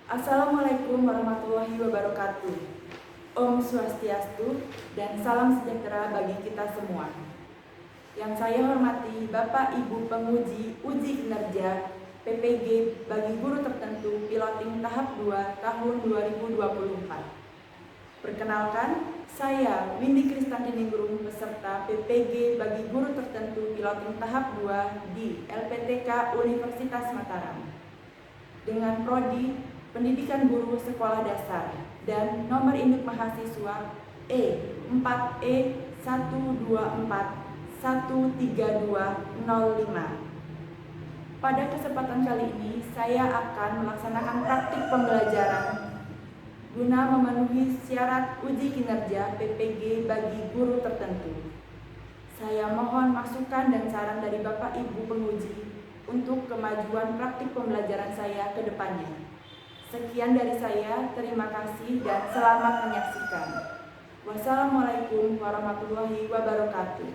Assalamualaikum warahmatullahi wabarakatuh. Om Swastiastu dan salam sejahtera bagi kita semua. Yang saya hormati Bapak Ibu penguji uji kinerja PPG bagi guru tertentu piloting tahap 2 tahun 2024. Perkenalkan, saya Windy Kristantiningrum peserta PPG bagi guru tertentu piloting tahap 2 di LPTK Universitas Mataram. Dengan prodi Pendidikan Guru Sekolah Dasar dan nomor induk mahasiswa E4E1241325. Pada kesempatan kali ini saya akan melaksanakan praktik pembelajaran guna memenuhi syarat uji kinerja PPG bagi guru tertentu. Saya mohon masukan dan saran dari Bapak Ibu penguji untuk kemajuan praktik pembelajaran saya ke depannya. Sekian dari saya, terima kasih dan selamat menyaksikan. Wassalamualaikum warahmatullahi wabarakatuh.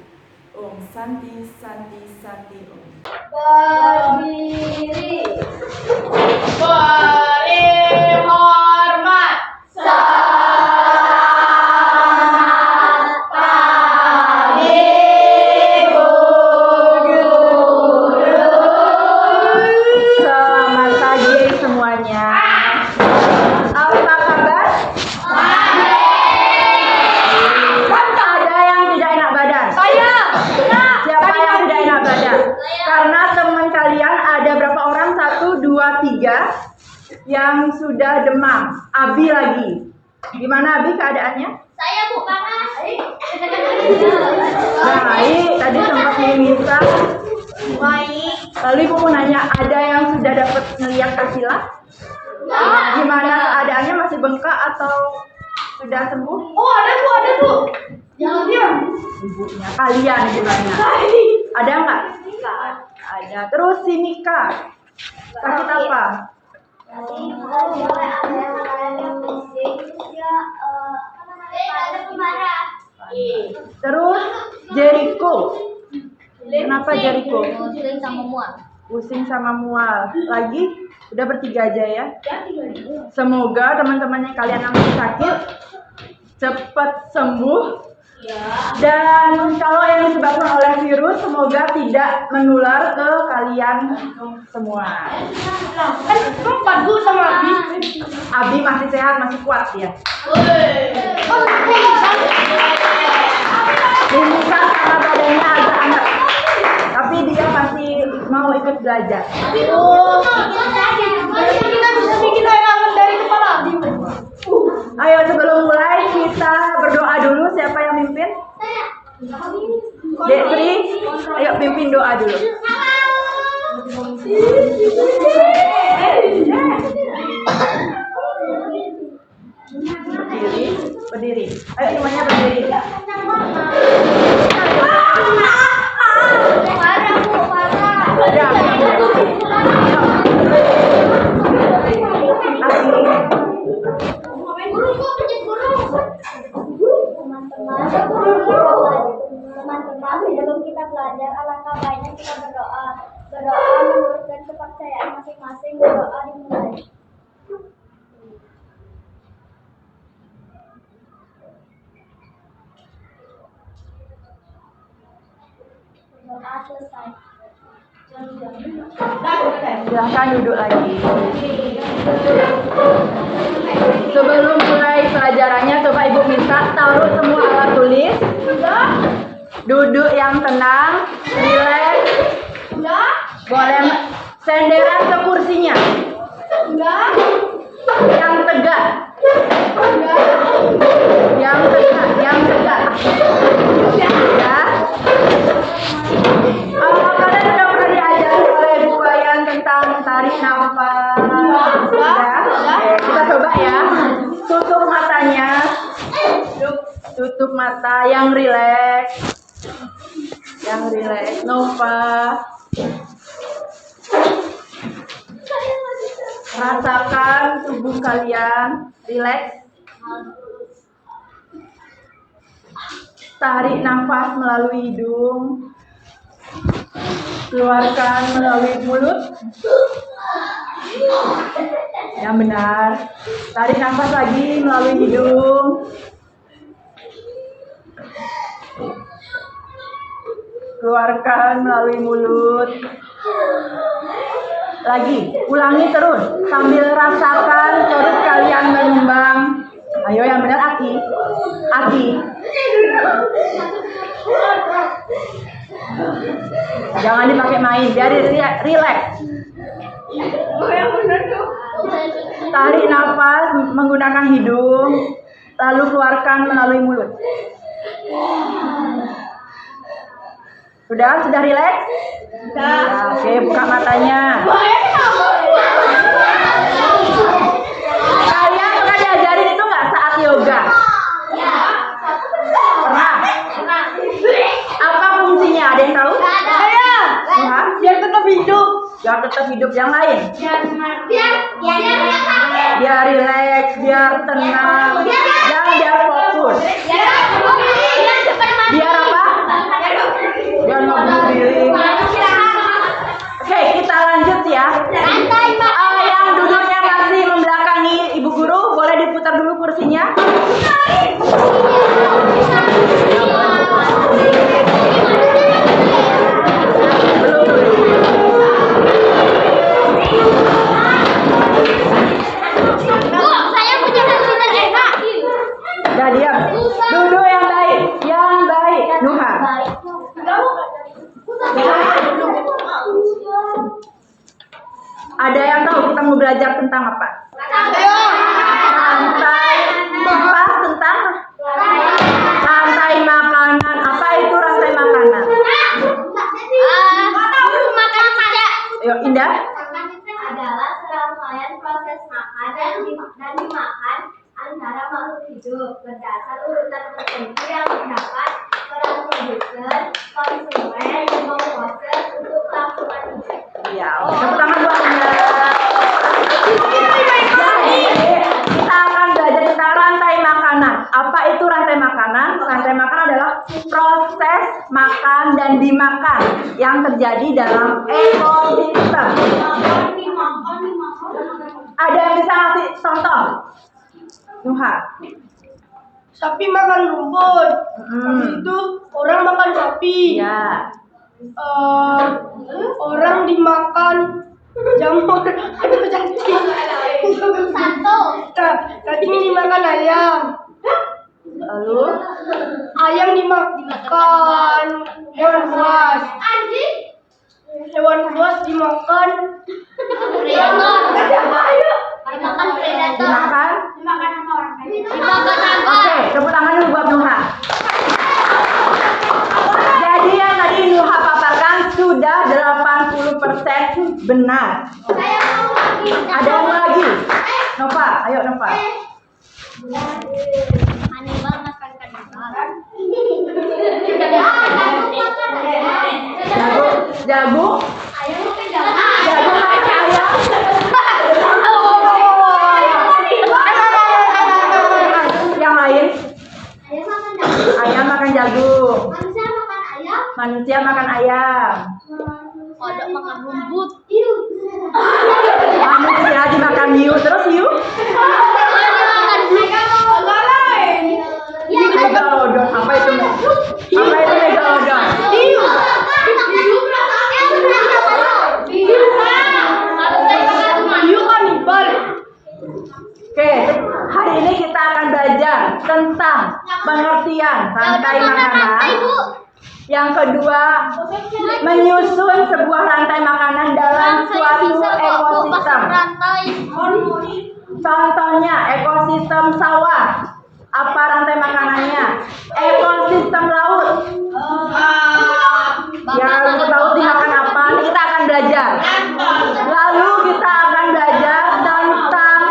Om Santi Santi Santi Om. Berdiri. Beri hormat. Selamat pagi, Bu Guru. Selamat pagi semuanya. Apa kabar? Kan ada yang tidak enak badan? Saya. Siapa yang tidak enak badan? Karena teman kalian ada berapa orang? 1, 2, 3 yang sudah demam. Abi lagi. Gimana Abi keadaannya? Saya Bu Panas. Baik, tadi sempat minta. Baik. Lalu Ibu mau nanya, ada yang sudah dapat ngeliat Kasila? Gimana keadaannya, masih bengkak atau sudah sembuh? Oh, ada Bu. Jangan diam. Ibunya kalian gimana? Ada nggak? Ada. Terus si Mika sakit apa? Terus Jericho. Kenapa Jericho? Pusing sama mual. Lagi? Udah bertiga aja ya. Semoga teman-temannya kalian yang masih sakit cepat sembuh. Dan kalau yang disebabkan oleh virus semoga tidak menular ke kalian semua. Empat Bu sama Abi. Abi masih sehat, masih kuat ya. Ini kan karena badannya agak anget, tapi dia masih mau ikut belajar. Kita bisa bikin layangan dari kepala Abi. Ayo sebelum mulai kita berdoa dulu. Siapa yang mimpin? Dek Tri, ayo pimpin doa dulu. Berdiri. Ayo semuanya berdiri. Teman-teman, sebelum kita belajar, alangkah baiknya kita berdoa menurutkan kepercayaan masing-masing. Berdoa dimulai. Doa selesai. Silahkan duduk lagi. Sebelum mulai pelajarannya, coba Ibu minta taruh semua alat tulis. Duduk yang tenang, rileks. Boleh senderan ke kursinya. Yang tegak. Yang tegak. Ya. Kalian sudah pernah diajari oleh Bu Bayan tentang tarik nafas? Ya. Kita coba ya. Tutup matanya. Tutup mata yang rileks. Nova. Rasakan tubuh kalian rileks. Tarik nafas melalui hidung. Keluarkan melalui mulut. Yang benar. Tarik nafas lagi melalui hidung. Keluarkan melalui mulut. Lagi, ulangi terus sambil rasakan perut kalian menyumbang. Ayo yang benar, Aki. Aki. Jangan dipakai main, biar relax. Tarik nafas menggunakan hidung, lalu keluarkan melalui mulut. Sudah relax? Ya, oke, buka matanya. Kalian pernah diajarin itu nggak saat yoga? Pernah? Apa fungsinya? Ada yang tahu? Tuhan? Biar tetap hidup. Biar tetap hidup. Yang lain? Biar relax, biar tenang, dan biar fokus. Biar apa? Biar nggak bunuh diri. Oke, kita lanjut ya. Yang duduknya masih membelakangi ibu guru, boleh diputar dulu kursinya. Udah diam. Duduk yang baik, Nuha. Ada yang tahu kita mau belajar tentang apa? Rantai makanan. Apa itu rantai makanan? Ayo, Indah. Adalah serangkaian proses makan dan dimakan antara makhluk hidup berdasar urutan tertentu yang terdapat peran produser, konsumen, dan proses untuk kelangsungan hidup. Ya, tepuk tangan buat Indah. Jadi, kita akan belajar tentang rantai makanan. Apa itu rantai makanan? Rantai makanan adalah proses makan dan dimakan yang terjadi dalam ekosistem. Ada yang bisa ngasih contoh? Nuha. Sapi makan rumput. Habis itu orang makan sapi. Ya. Orang dimakan jamur. Aduh, cacing dimakan ayam. Lalu Ayam dimakan hewan buas. Hewan buas dimakan dimakan. Oke, tepuk tangan dulu buat Nuha. Jadi yang tadi Nuha paparkan sudah 80% benar. Ada yang lagi? Nova, ayo Nova. Animal makan kanibal. Jago makan ayam. Yang lain? Ayam makan jagung. Manusia makan ayam. Kodok makan rumput. Manusia dimakan hiu. Terus hiu? Megalodon. Apa itu? Megalodon? hiu kanibal. Oke, hari ini kita akan belajar tentang pengertian rantai makanan. Yang kedua, menyusun sebuah rantai makanan dalam suatu ekosistem. Contohnya, ekosistem sawah. Apa rantai makanannya? Ekosistem laut. Ya, rumput laut dimakan apa? Ini kita akan belajar. Lalu kita akan belajar tentang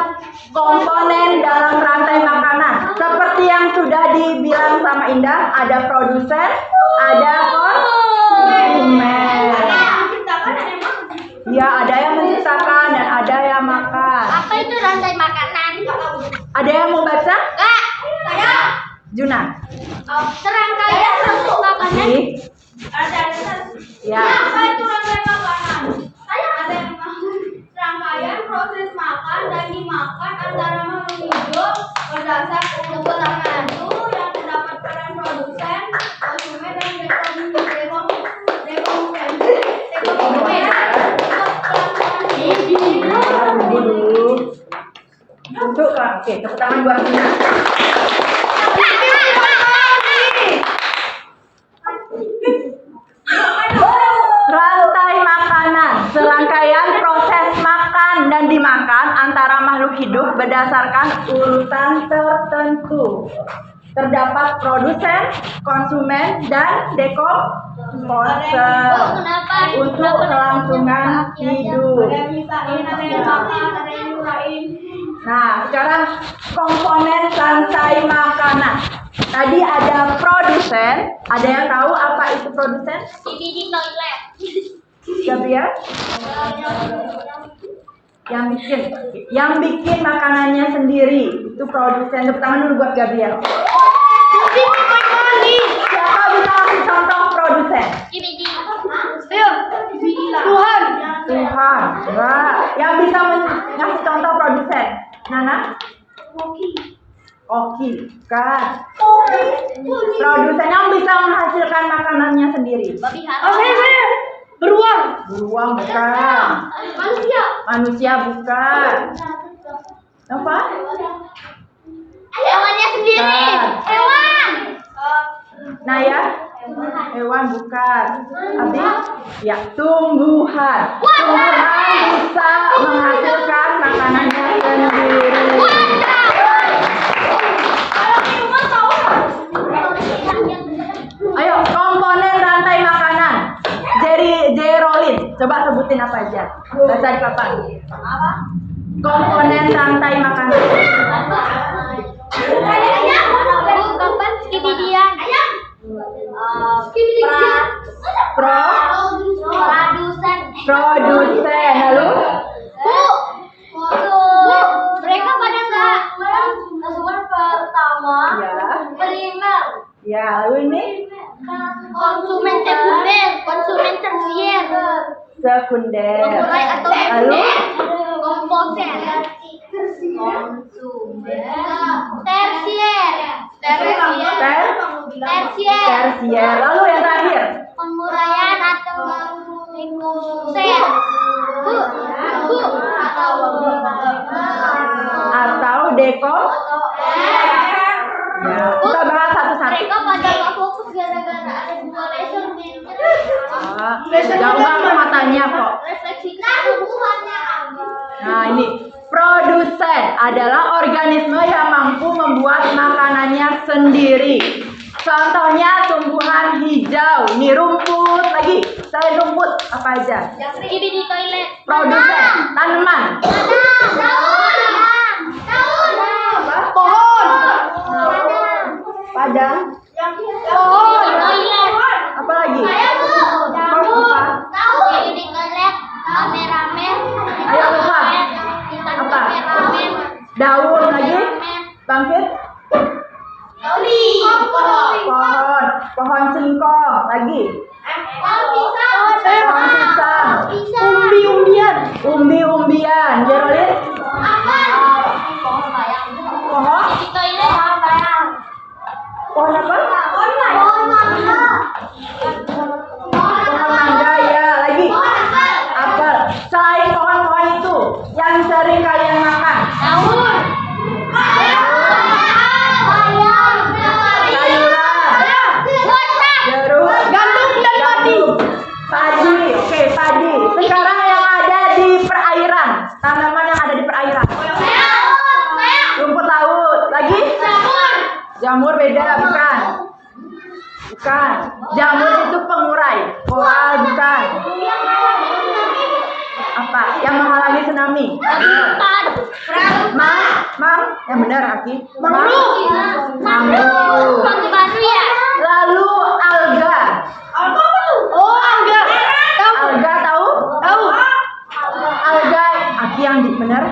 komponen dalam rantai makanan. Seperti yang sudah dibilang sama Indah, ada produsen, ada konsumen. Ya, ada yang menciptakan dan ada yang makan. Apa itu rantai makanan? Ada yang mau baca? Kak, saya. Juna. Serangkaian proses makanan. Ih, ya. Apa itu rantai makanan? Saya ada yang mau. Serangkaian makan antara makhluk hidup berdasar keterangan itu yang terdapat peran produsen, konsumen dan Untuk oke, tepuk tangan buat Gina. Rantai makanan, serangkaian proses makan dan dimakan antara makhluk hidup berdasarkan urutan tertentu. Terdapat produsen, konsumen, dan dekomposer untuk kelangsungan hidup. Nah, sekarang komponen rantai makanan. Tadi ada produsen, ada yang tahu apa itu produsen? di toilet. Gabriel? Yang bikin makanannya sendiri itu produsen. Tepuk tangan dulu buat Gabriel. Siapa bisa kasih contoh produsen? Tuhan. Tuhan. Wah, yang bisa ngasih contoh produsen? Nana? Oki. Kan. Produsen yang bisa menghasilkan makanannya sendiri. Saya. Beruang. Beruang bukan. Manusia bukan. Apa? Hewannya sendiri. Bukan. Hewan. Naya? Hewan bukan. Abi? Ya, tumbuhan. Tumbuhan bisa menghasilkan makanannya sendiri. Ayo, komponen rantai makanan. Jerolin, coba sebutin apa aja. Baca di papan. Komponen rantai makanan. Produsen, lalu Mereka pada nggak pertama ya, primer, ya lalu ini konsumen sekunder, konsumen tersier, sekunder. pengurai atau Lalu komposer, konsumen tersier, tersier, tersier. Lalu yang terakhir penguraian atau sekunder, atau dekom. Ya, kita bahas satu-satu. mereka pada nggak fokus gara-gara ada dua laser Jauh banget matanya kok. refleksi kebutuhannya. Nah ini produsen adalah organisme yang mampu membuat makanannya sendiri. Contohnya tumbuhan hijau, ini rumput lagi. Selain rumput apa aja? Ini di toilet. Produsen tanaman. Pohon. Padang. Pohon. Apa lagi? Di toilet. Kameramen. Ayo lupa. Apa? Daun lagi. Bangkit. Pohon singkong lagi. Pohon pisang. Umbi-umbian. Umbi-umbian. Jerolin. Pohon. Di toilet. Pohon apa? Pohon mangga ya. Lagi. Apel. Selain pohon-pohon itu, yang sering kalian makan. Daun. Jeruk, Gandum dan padi. Padi, oke padi. Sekarang yang ada di perairan, tanaman yang ada di perairan. Rumput laut, lagi? Jamur beda, bukan? Bukan. Jamur itu pengurai. Koral bukan. Apa? Yang menghalangi tsunami. Mang, yang benar Aki. Mangrove. Lalu alga. Oh, alga. Alga tahu? Tahu. Alga, Aki yang benar.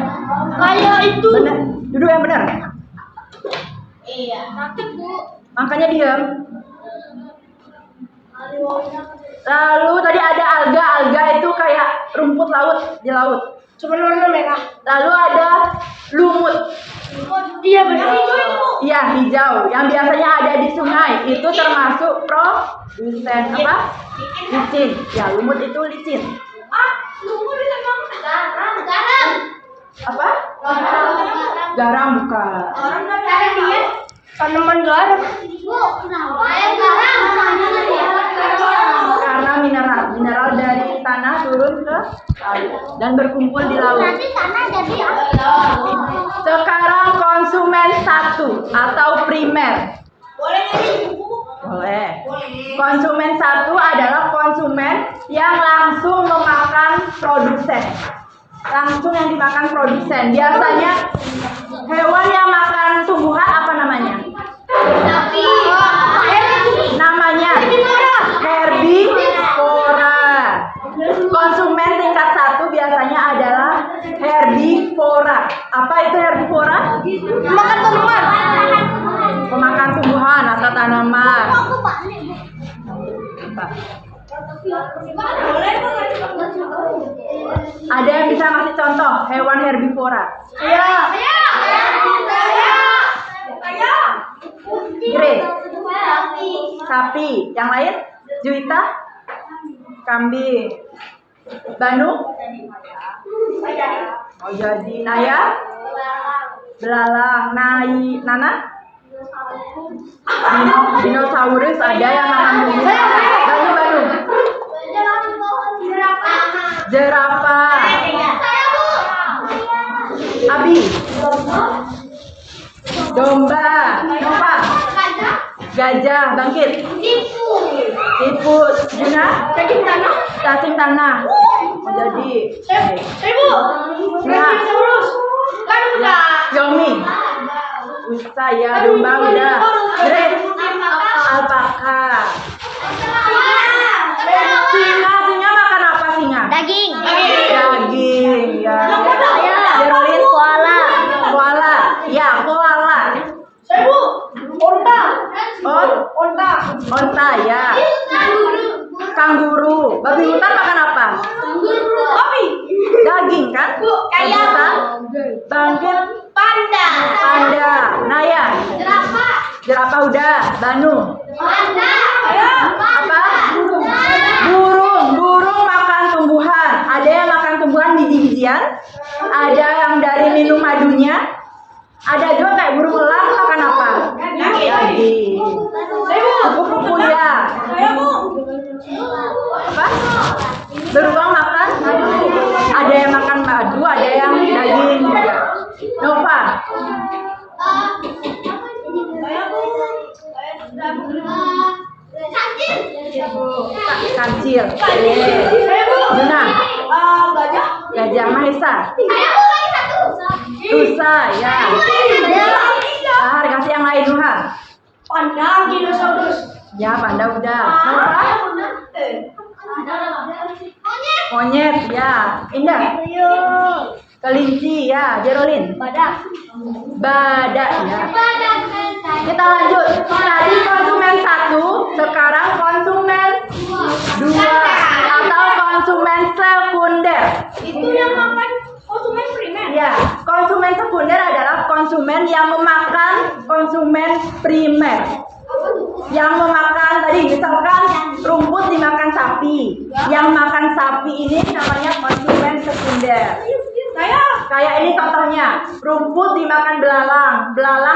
Kayak itu. Benar. Duduk yang benar. Makanya diam. Lalu tadi ada alga. Alga itu kayak rumput laut di laut. Cuma warna merah. Lalu ada lumut. Iya benar. Iya, hijau. Yang biasanya ada di sungai. Itu termasuk produsen apa? Licin. Ya, lumut itu licin. Lumut bisa garam. Apa? Garam bukan. Garam dia. Tanaman garam. Karena mineral dari tanah turun ke laut dan berkumpul di laut. Tanah jadi apa? Sekarang konsumen satu atau primer. Boleh. Konsumen satu adalah konsumen yang langsung memakan produsen. Langsung yang dimakan produsen. Biasanya hewan yang makan tumbuhan apa namanya? Sapi. Namanya herbivora. Konsumen tingkat satu biasanya adalah herbivora. Apa itu herbivora? Makan tanaman. Pemakan tumbuhan atau tanaman. Apa? Ada yang bisa ngasih contoh hewan herbivora? Grace. Sapi. Yang lain? Juwita? Kambing. Banu? Oh jadi. Naya? Belalang. Nana? Dinosaurus ada yang makan bumi. Banu. Jerapah. Abi. Domba. Nova. Gajah. Bangkit. Tikus. Juna. Cacing tanah. Oh, jadi. Nah. Yomi. Saya domba udah. Grace. Alpaka. Singa makan apa singa? Daging. Daging. Ya. Jerolin. Koala. Ya, koala. Onta ya. Kanguru. Babi hutan makan apa? Daging kan? Babi hutan. Bangkit. Panda. Naya. Jerapah udah. Banu. Apa? Burung makan tumbuhan. Ada yang makan tumbuhan biji-bijian. Ada yang dari minum madunya. Ada juga kayak burung elang makan apa? Daging. Kupu-kupu ya. Apa? Beruang makan madu. Ada yang makan madu, ada yang daging juga. Nova. Kancil. Juna. Gajah. Mahesa. Rusa ya. Kasih yang lain Nuha. Panda, dinosaurus. Ya, panda udah. Nova. Monyet ya. Indah. Kelinci ya. Jerolin. Badak ya. Kita lanjut. Tadi konsumen satu, sekarang konsumen dua atau konsumen sekunder. Itu yang makan konsumen primer. Ya, konsumen sekunder adalah konsumen yang memakan konsumen primer. Yang memakan tadi misalkan rumput dimakan sapi. Yang makan sapi ini namanya konsumen sekunder. Kayak ini contohnya, rumput dimakan belalang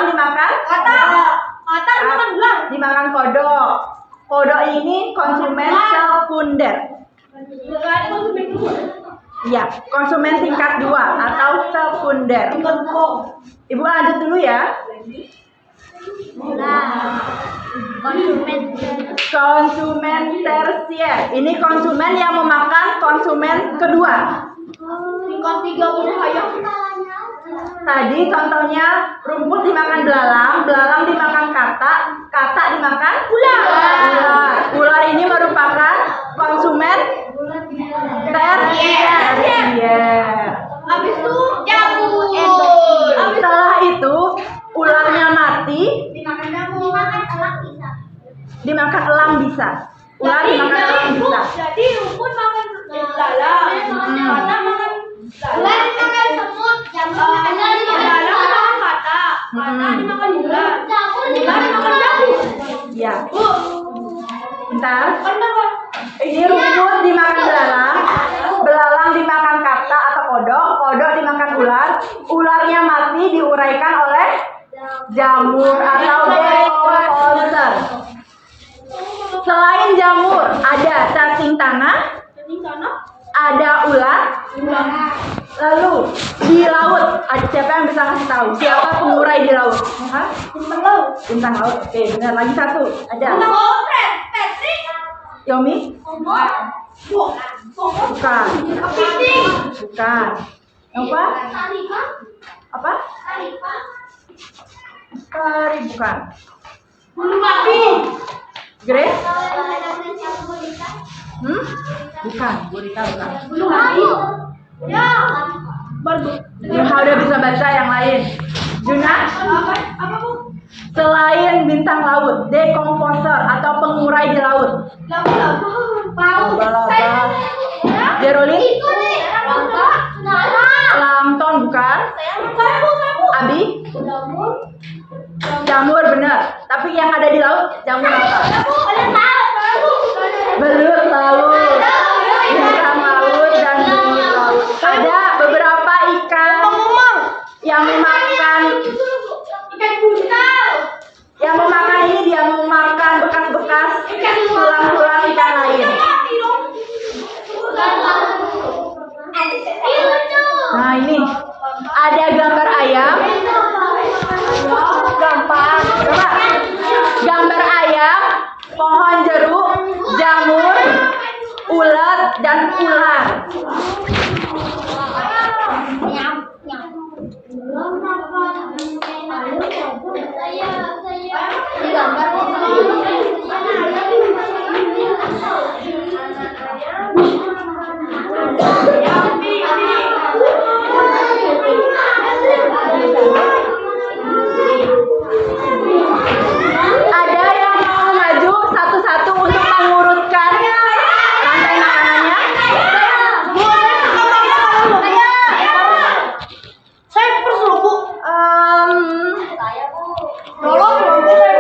dimakan Kata dimakan belang. dimakan kodok. Kodok ini konsumen sekunder. Ya, konsumen tingkat 2 atau sekunder. Ibu lanjut dulu ya. Konsumen tersier. Ini konsumen yang memakan konsumen kedua. Tingkat 3 berbahaya. Tadi contohnya rumput dimakan belalang dimakan katak dimakan ular ini merupakan konsumen tersier. Habis itu jamur. Setelah itu ularnya mati, dimakan elang bisa. Ular dimakan elang bisa. Jadi rumput makan belalang, kata makan Ular dimakan semut, jamur dimakan kata, kata dimakan ular, ular dimakan jamur. Ya. Bentar. Ini rumput dimakan belalang, belalang dimakan kata atau kodok, kodok dimakan ular, ularnya mati diuraikan oleh jamur atau dekomposer. Selain jamur, ada cacing tanah, ada ular, lalu di laut, ada siapa yang bisa kasih tahu? Siapa pengurai di laut? Hah? Bintang laut. Oke, benar. Lagi satu. Ada. Yomi? Bukan. Bukan. Apa? Apa? Tari bukan. Grace? Bukan. Gurita bukan. Ya, udah bisa baca yang lain. Juna? Selain bintang laut, dekomposer atau pengurai di laut. Laba-laba. Jerolin? Plankton bukan? Abi? Jamur benar. Tapi yang ada di laut jamur apa? Belut laut. Bintang laut dan belut laut. Ada beberapa ikan yang memakan ini, dia memakan bekas-bekas tulang-tulang ikan lain. Nah ini ada gambar ayam. Gampang. Coba. Gambar ayam, pohon jeruk, jamur, ulat dan ular. Ada yang mau maju satu-satu untuk mengurutkan rantai makanannya?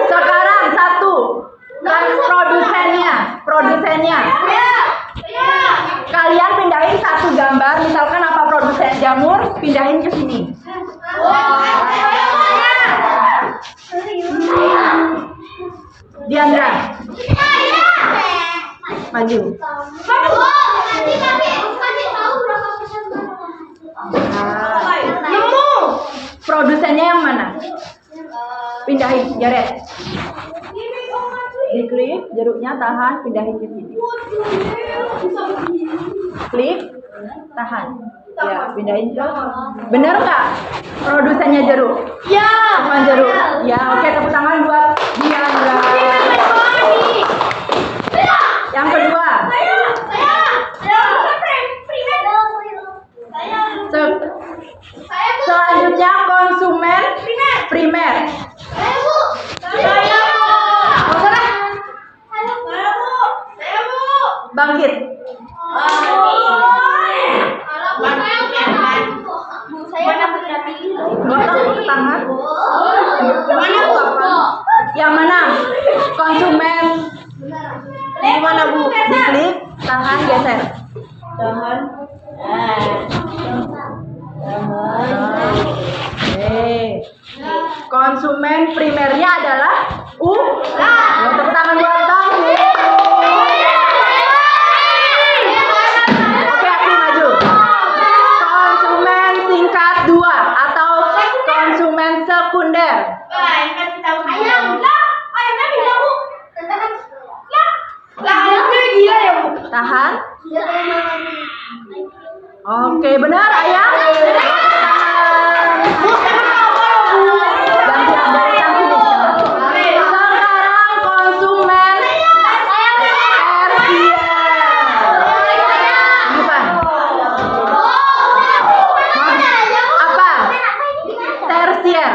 Sekarang satu kan produsennya. Kalian pindahin satu gambar, misalkan apa produsen jamur, pindahin ke sini. Diandra, maju. Produsennya yang mana? Pindahin, Jared. Diklik, jeruknya tahan, pindahin ke sini. Klik, tahan. Ya, pindahin ke. Bener nggak? Produsennya jeruk? Ya. Bukan jeruk. Ya, oke, tepuk tangan buat Diandra. Yang kedua. Selanjutnya konsumen primer. Bangkit. Tepuk tangan. Yang mana? Konsumen. Yang mana Bu? Diklik, tahan, geser. Tahan. Konsumen primernya adalah ular. Tepuk tangan buat Tom. Oke, aku maju. Konsumen tingkat 2 atau konsumen sekunder. Tahan. Oke, benar ayam. Sekarang konsumen tersier. Bukan. Apa? Tersier.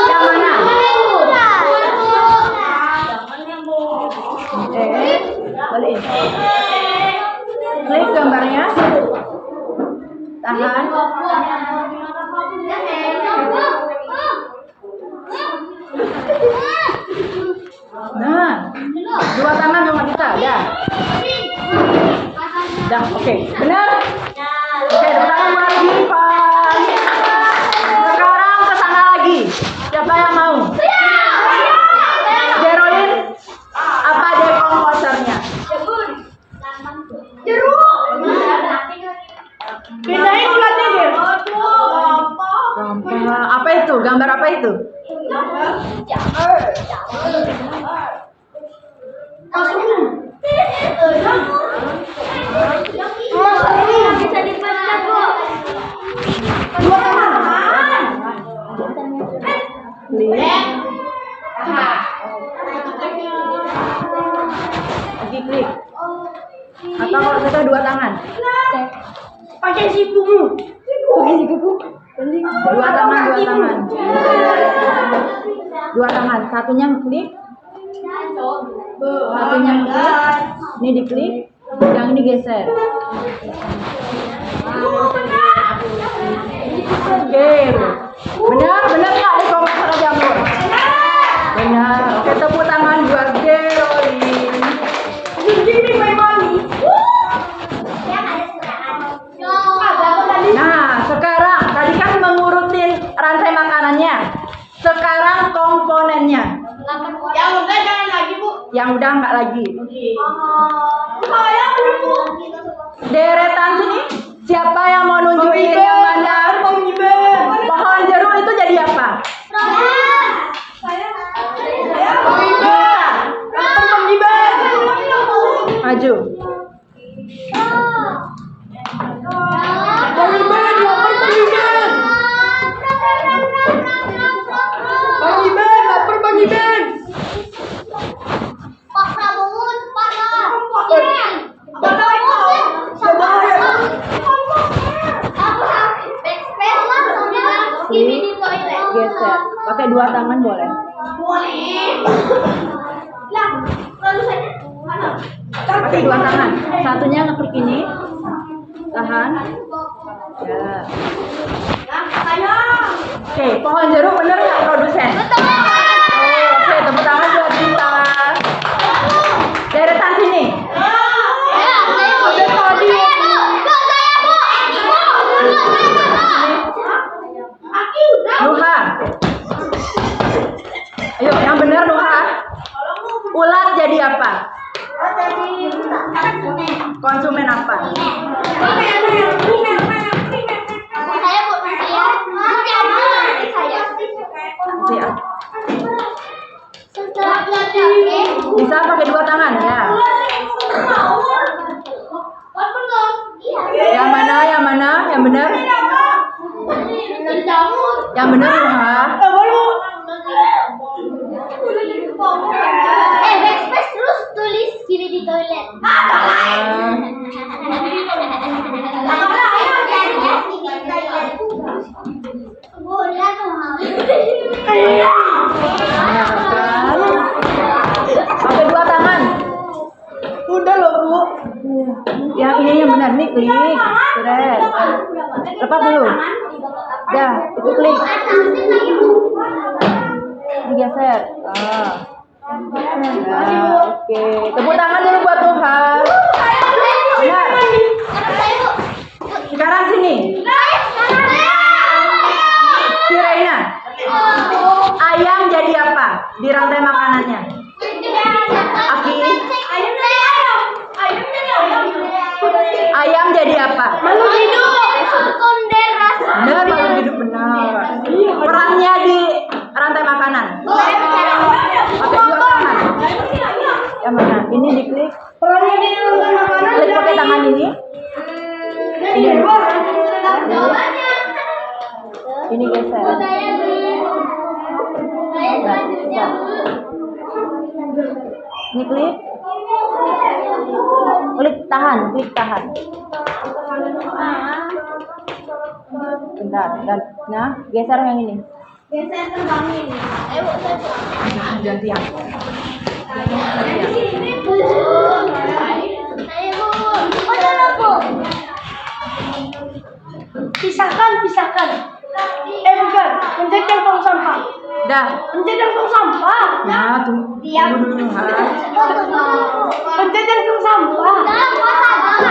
Yang mana? Balikin. Klik gambarnya. Oke, benar? Oke, tepuk tangan lagi, Pak. Sekarang ke sana lagi. Siapa yang mau? Gerolin, apa dekomposernya? Bedain ulatnya, Ger. Gampang. Apa itu? Gambar apa itu? Bisa dibaca, Bu. Klik. Lagi klik. Atau kalau kita dua tangan? Pakai sikumu. Dua tangan, dua tangan. Dua tangan. Satunya klik. Satunya klik. Ini diklik. Yang ini geser. Oke. Benar, benar nggak di komposer jamur? Benar. Oke, tepuk tangan buat Gerolin. Gini, my mommy. Nah, sekarang tadi kan mengurutin rantai makanannya. Sekarang komponennya. Yang udah jangan lagi, Bu. Yang udah nggak lagi. Saya Bu. Deretan sini. Siapa yang mau nunjukin yang mana? Pohon jeruk itu jadi apa? Maju. Pak Prabowo cepat lah. Backspace lah sambil skip di toilet. Geser. Pakai dua tangan boleh. Pakai dua tangan. Satunya ngeklik ini. Tahan. Ya. Oke, pohon jeruk bener nggak produsen? Oke, tepuk tangan buat kita. Deretan sini. Nuha. Ayo, yang benar Nuha. Ulat jadi apa? Konsumen apa? Saya buat Siap. setelah belajar Bisa pakai dua tangan ya. Yang mana? Yang mana? Yang benar? Yang benar Nuha. Backspace terus tulis gini di toilet. Pakai dua tangan. Udah loh, Bu. Yang ini yang benar nih klik. Keren. Lepas dulu. Dah, itu klik. Digeser. Nah, oke. Tepuk tangan dulu buat Tuhan. Benar. Sekarang sini. Si Reina. Ayam jadi apa di rantai makanannya? Aki. Ayam jadi apa? Makhluk hidup. Sekunder rasa. Benar, makhluk hidup benar. Perannya di rantai makanan. Pakai dua tangan. Yang mana? Ini diklik. Klik pakai tangan ini. Ini. Ini geser. Ini klik. Klik tahan, klik tahan. Bentar, bentar. Nah, geser yang ini. Geser terbangin. Ayo, Gantian. Pisahkan. Bukan. Pencetkan tong sampah. Dah. Pencet dan tong sampah. Nah, tunggu dulu. Pencet dan tong sampah.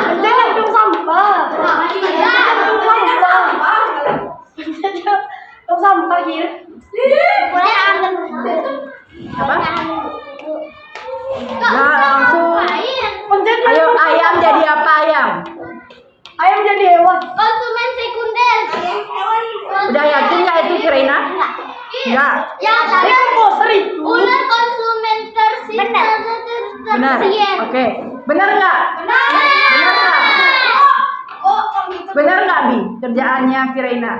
Pencet dan tong sampah. Tong sampah kira. Apa? Nah, langsung. Pencet. Ayo, ayam jadi apa ayam? Ayam jadi hewan. Konsumen sekunder. Udah yakin nggak itu Kirena? Enggak. Yang Komposer itu. ular konsumen tersisa. Benar. Oke. Benar nggak? Benar nggak? Benar nggak Bi? Kerjaannya Kirena?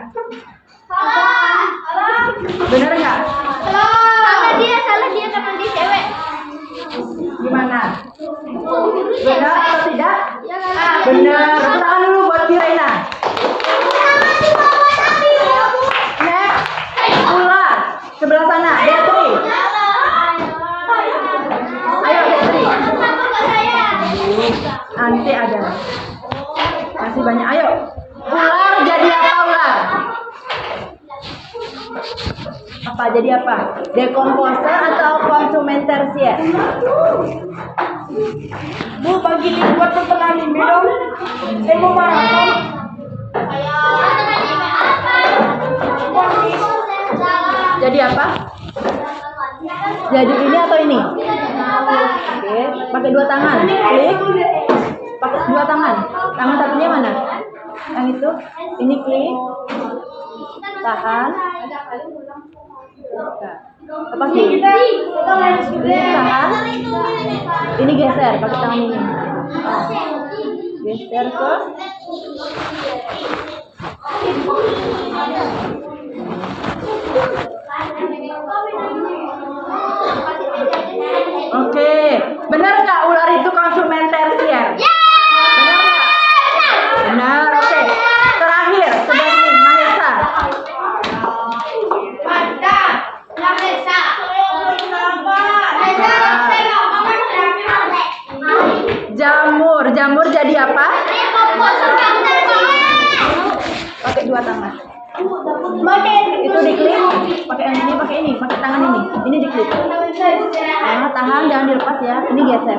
Benar nggak? Salah dia kapan dia cewek. Gimana? Benar atau tidak? Benar. Tepuk tangan dulu buat Kirena. Next. Ular. Sebelah sana. Detri. Ayo Detri. Nanti ada. Masih banyak. Ayo. Ular jadi apa ular? Apa jadi apa? Dekomposer atau konsumen tersier? Bu, bagi link buat nonton anime dong. Saya mau maraton. Jadi apa? Jadi ini atau ini? Oke, pakai dua tangan. Klik. Pakai dua tangan. Tangan satunya mana? Yang itu. Ini klik. Tahan. Apa sih? Ini tahan. Ini geser pakai tangan ini. Geser ke. Oke, benar nggak ular itu konsumen tersier? Benar nggak? Benar. Oke. Terakhir, sebagai Mahesa. Jamur jadi apa? Pakai dua tangan. Itu diklik. Pakai yang ini, pakai ini, pakai tangan ini. Ini diklik. Nah, tahan, jangan dilepas ya. Ini geser.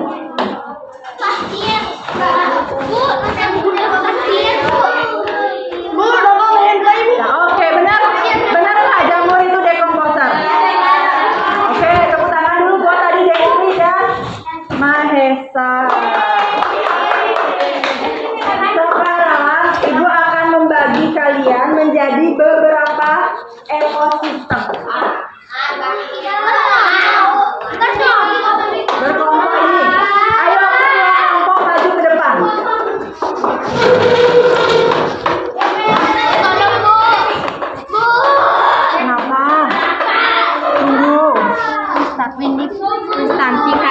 Nah, oke, benar. Benar nggak jamur itu dekomposer? Oke, tepuk tangan dulu buat tadi Dewi dan Mahesa. Sekarang Ibu akan membagi kalian menjadi beberapa ekosistem. Berkelompok ini. Ayo ketua kelompok maju ke depan. Kenapa?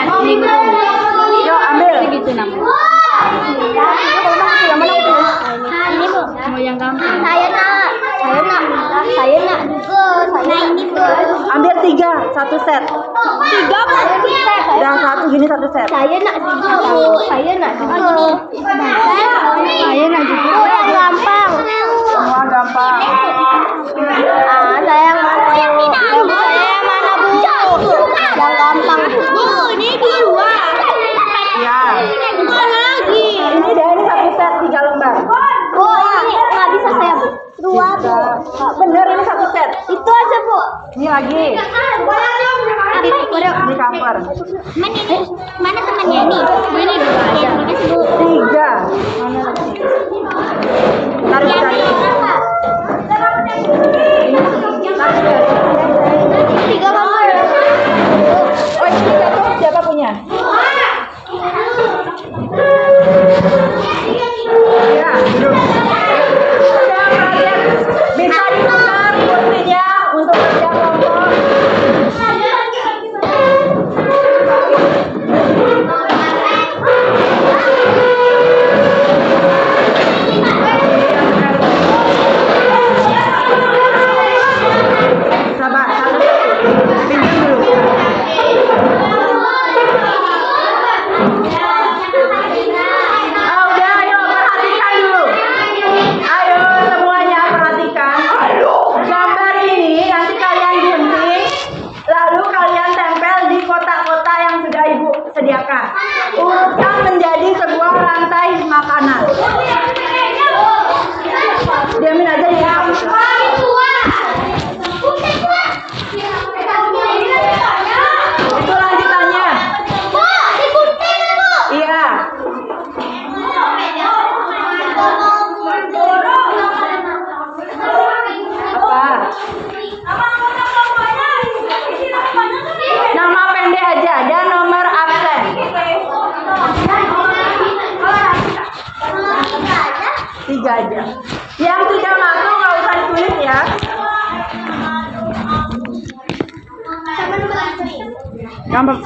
Tunggu. Yuk ambil. Gitu namanya. Yang mana itu? Ini Bu. Mau yang gampang. Saya nak juga. Ini Bu. Ambil 3, satu set. 3 set. Dan satu gini satu set. Saya nak juga Bu. Saya nak juga. Saya nak juga. Bu yang gampang. Semua gampang. Saya yang mana Bu? Saya yang mana Bu? Yang gampang Bu. Ini biru. Ya. Mana lagi? Ini dari satu set 3 lembar. Ini nggak bisa saya Bu. 2 Bu. Bener ini satu set. Itu aja Bu. Ini lagi. Ini cover. Mana temannya ini? Ini 2 aja. 3. Tarik cari. Tiga Mama. Oh ini jatuh siapa punya? Ya, duduk. Sudah kalian bisa ditukar kursinya untuk kerja kelompok. bertiga aja. Yang tidak masuk nggak usah ditulis ya.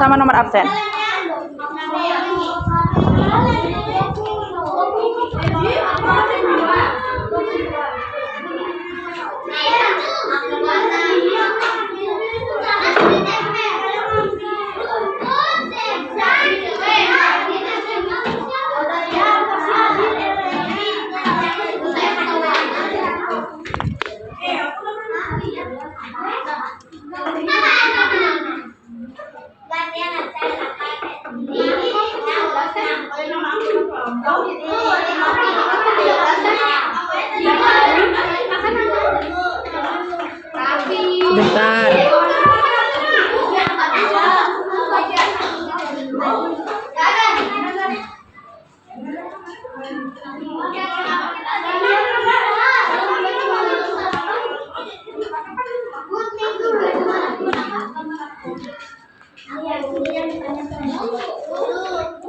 Sama nomor absen. Sebentar.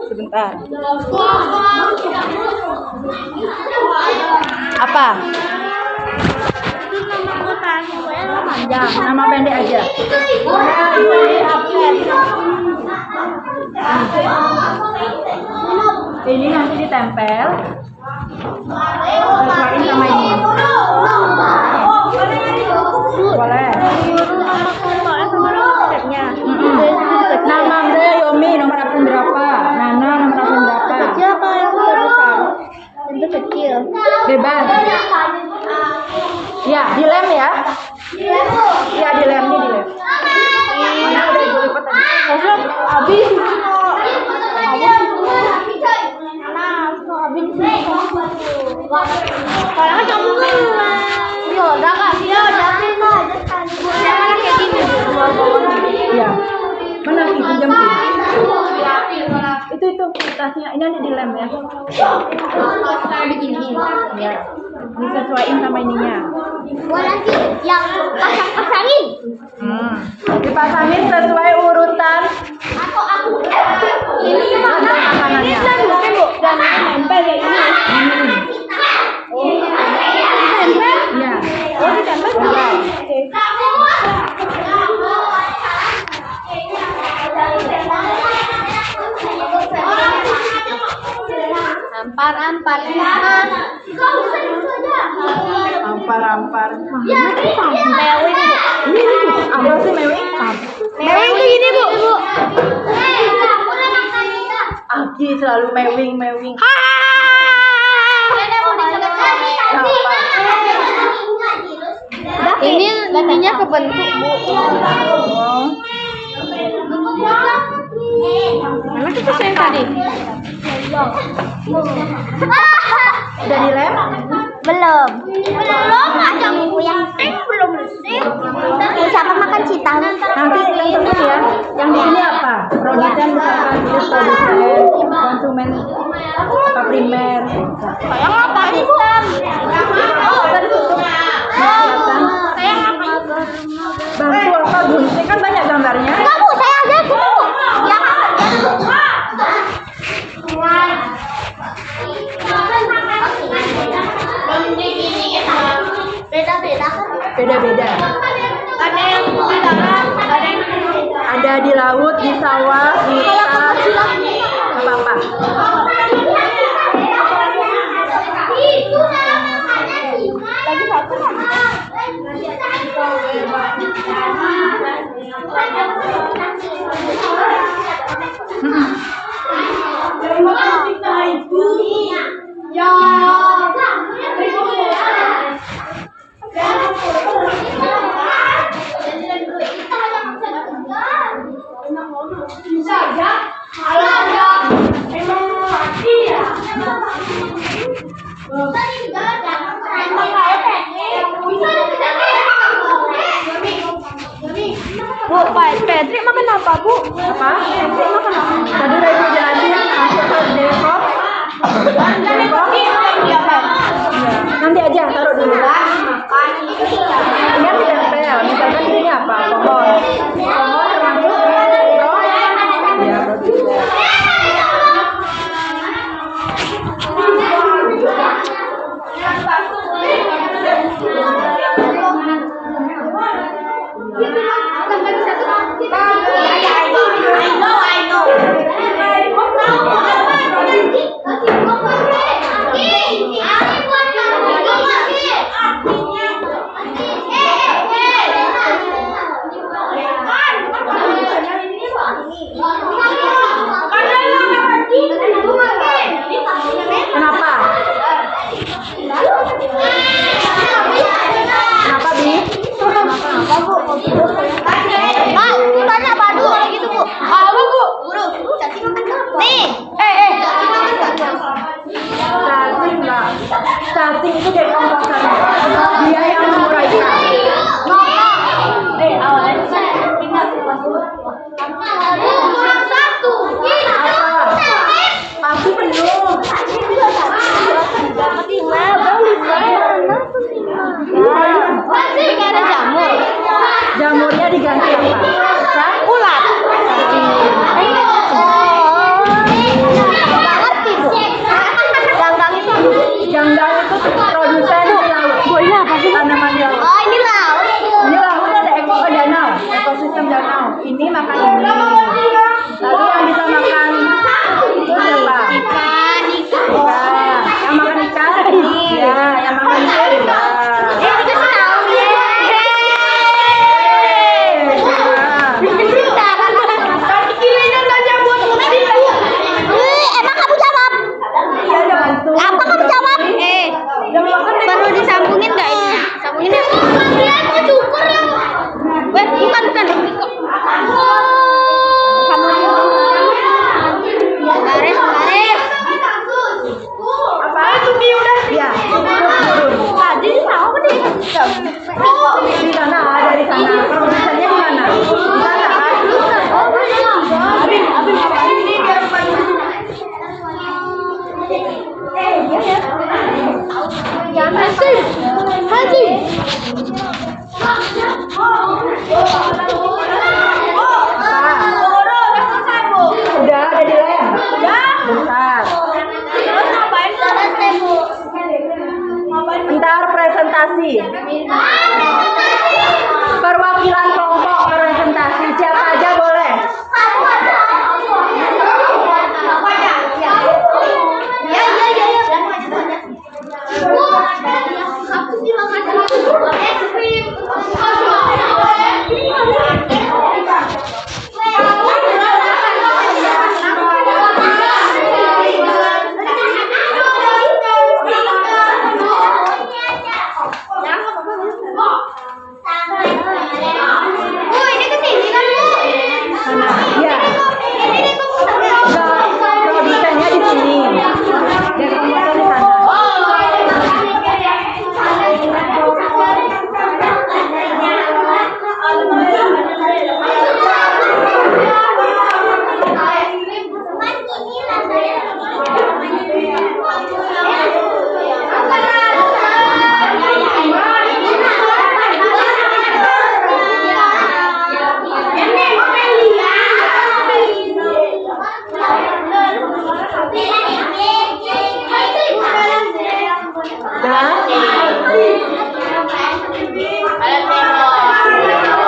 Sebentar. Apa? Panjang, nama pendek aja. Ini nanti ditempel. Sesuaiin sama ini. Boleh. Nama Bre, Yomi nomor absen berapa? Nana nomor absen berapa? Kecil apa yang besar? Tentu kecil. Bebas. Ya, dilem ya. Ya, dilem nih dilem. Mana udah gue lipat tadi? Habis. Sekarang kamu ya udah kak, ya udah terima aja sekarang kayak gini. Ya. Mana pinjam itu tasnya ini ada dilem ya. Ya. Disesuaiin sama ininya. Nanti yang pasang-pasangin. Dipasangin sesuai urutan. Ini makanannya. Bu, dan nempel kayak gini. Nempel? Iya. Oh, ditempel juga. Ampar. Ampar. Mewing, Bu. Apa sih mewing? Mewing tuh gini, Bu. Agi selalu mewing. Ini nantinya kebentuk, Bu. Mana kita yang tadi? Udah dilem? Belum, ada buku yang belum bersih. Siapa makan cita? Nanti yang tentu ya. Yang di sini apa? Produsen misalkan tulis produsen, konsumen apa primer. Saya ngapain, Bu? Tadi tutup. Kelihatan. Saya ngapain? Bantu apa gunting kan banyak gambarnya. Enggak, Bu, saya aja Bu. Ya, Beda-beda. Ada yang di dalam, ada yang Ada di laut, di sawah, di hutan. Apa-apa. lagi satu. Bisa aja. Kalau ada emang mati ya. Bu, Pak Pedri makan apa, Bu? Apa? Tadi udah ibu jelasin masuk ke Depok. Depok. Nanti aja taruh dulu. Ini yang ditempel. Misalkan ini apa? Pohon. Pohon termasuk ya produsen. Perwakilan kelompok presentasi. Siapa aja boleh. Mana? Iya. Produsennya di sini. Dan komposer di sana.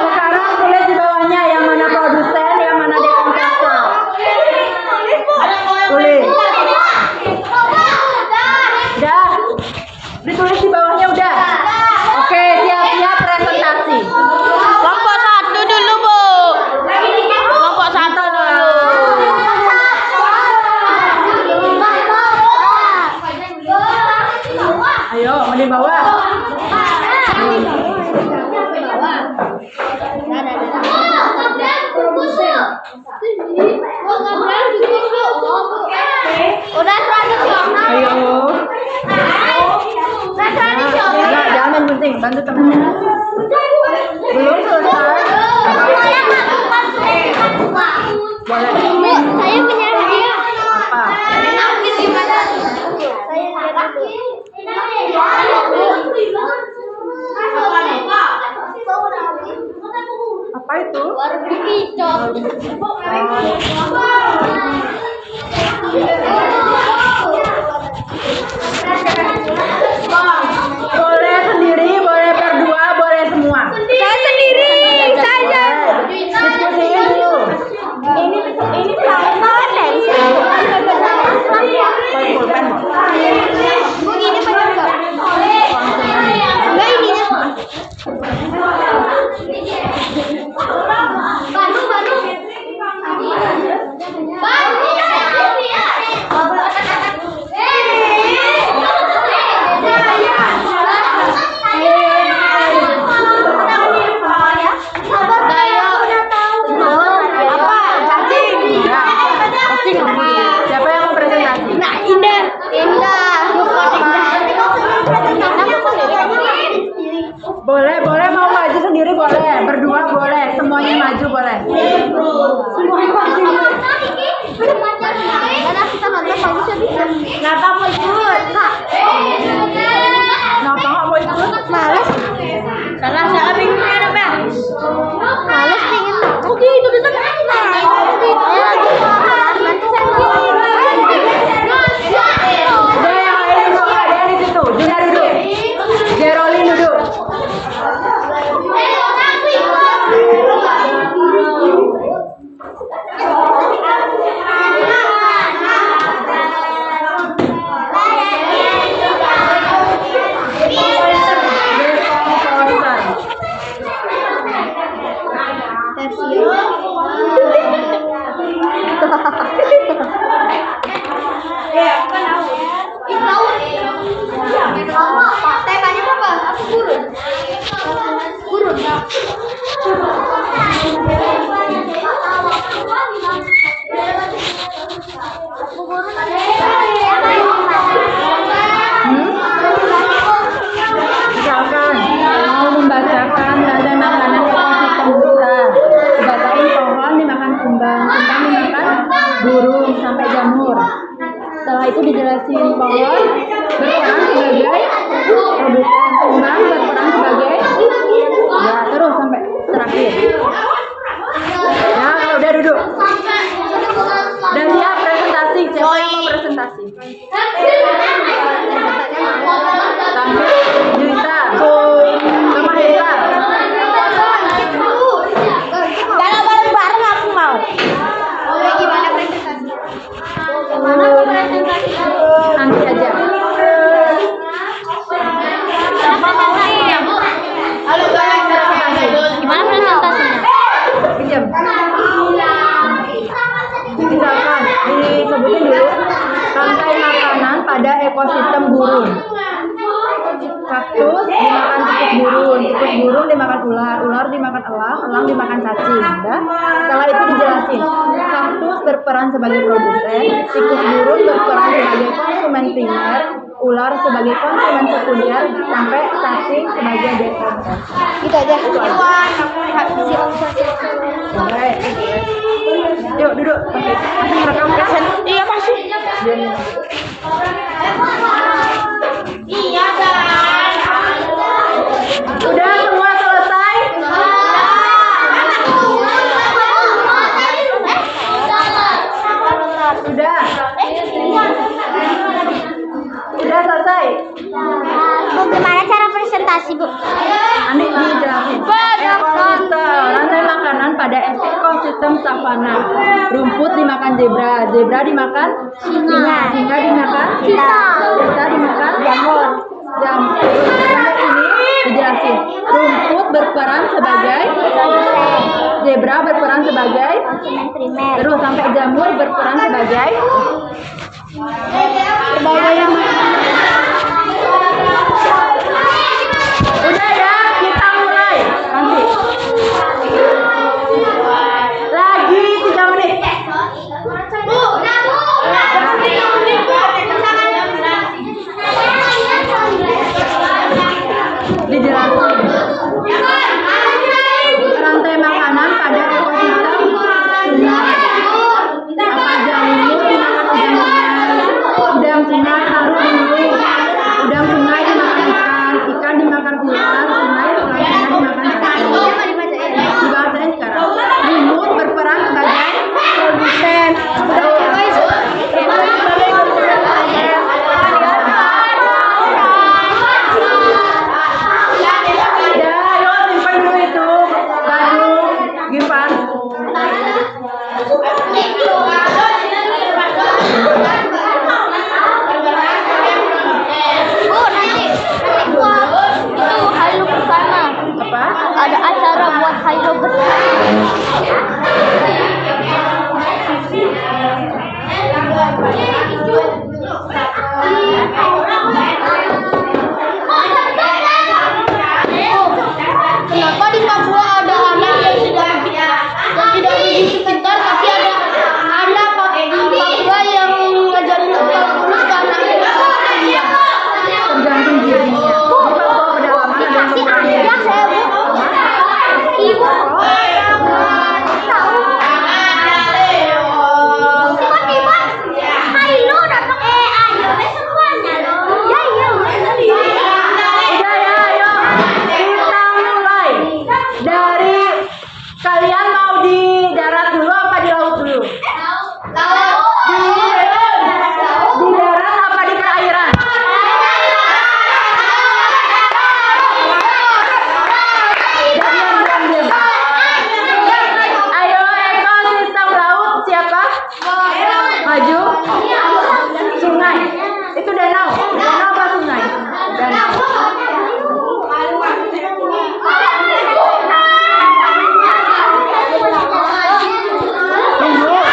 Sekarang tulis di bawahnya yang mana produsen, yang mana dekomposer. Tulis. Udah. Ditulis di bawahnya udah. Oke, siap-siap presentasi. Kelompok 1 dulu, Bu. Kelompok 1 dulu. Ayo, mau di bawah. Udah tradisional. Ayo. Udah tradisional. Enggak, jangan main gunting, bantu temennya. Belum selesai. Boleh. Saya punya hadiah. Apa? Apa itu? Boleh sendiri, boleh berdua, boleh semua. Saya sendiri. Saya. Diskusiin dulu. Ini pulpen. Pulpen. Begini benar enggak? Enggak ininya. Bandung. Siapa yang mau presentasi? Boleh, mau maju sendiri boleh, berdua boleh, semuanya maju boleh. Kenapa mau ikut? Kenapa nggak mau ikut? Males. Salah minggunya apa? Males pengen takut. Oke, itu di tengah. Nanti saya Udah yang lain sama ada di situ. Juna duduk. Jerolin duduk. Temanya apa? Aku gurun. Gurun. Misalkan mau membacakan tanda makanan ekosistem kita. Dibacain pohon dimakan kumbang dimakan burung sampai jamur. Setelah itu dijelasin pohon berperan sebagai produsen, kumbang berperan sebagai ya terus sampai terakhir. Ya udah duduk. Dan siap presentasi. Siapa yang mau presentasi? Sampai Juwita. dimakan ular, ular dimakan elang, elang dimakan cacing. Ya. Setelah itu dijelasin, kaktus berperan sebagai produsen, tikus burung berperan sebagai konsumen primer, ular sebagai konsumen sekunder, sampai cacing sebagai deterjen. Gitu aja. Iwan, aku lihat visi Boleh. Yuk duduk. Masih merekam kan? Iya masih. Iya dan. Udah semua selesai? Sudah. Sudah selesai. Bu, gimana cara presentasi, Bu? Ani dijelasin. Ekosistem, rantai makanan pada ekosistem savana. Rumput dimakan zebra, zebra dimakan singa, singa dimakan cheetah dimakan jamur. Sampai sini dijelasin. Rumput berperan sebagai zebra berperan sebagai Konsumen primer. terus sampai jamur berperan sebagai udah ya, kita mulai nanti lagi 3 menit. Dijelasin rantai makanan pada ekosistem sungai. Apa aja lumut dimakan udang sungai taruh dulu. Udang sungai dimakan ikan, ikan dimakan ular, sungai dimakan cacing. Dibacain sekarang. Lumut berperan sebagai produsen. Ada acara buat Hairo Kenapa di Papua ada anak yang tidak begitu pintar, tapi ada anak Papua yang ngajarin lulus ke anaknya? Tergantung dirinya. Di Papua pedalaman ada yang berani. Ya, saya Bu. Ibu. Tahu. Tiba-tiba Hailo datang. Ayo semuanya loh. Ya, iya. Udah ya, ayo kita mulai. Dari kalian mau di darat dulu apa di laut dulu? Di darat apa di perairan? Diam. Ayo ekosistem laut siapa? Maju. Sungai. Itu danau. Danau apa sungai? Danau. Duduk.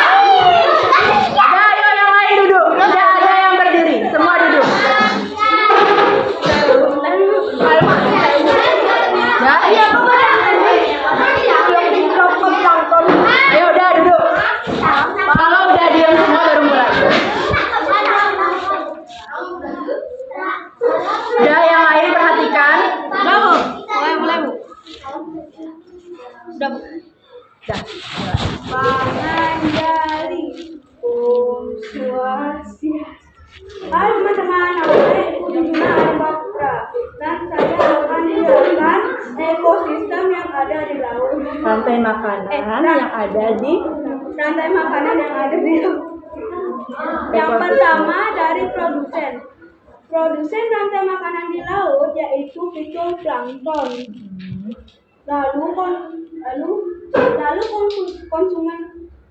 Udah, ayo yang lain duduk. Tidak ada yang berdiri. Semua duduk. Ya. Ayo udah duduk. Kalau udah diam semua baru mulai. Udah yang lain perhatikan. Mulai, Bu. Udah. Pangandaри Om Swastiastu. Hai teman-teman, nama saya Kudina Arifafra dan saya akan menjelaskan ekosistem yang ada di laut. Rantai makanan yang ada di Rantai makanan yang ada di laut. Yang pertama dari produsen. Produsen rantai makanan di laut yaitu fitoplankton. Lalu konsumen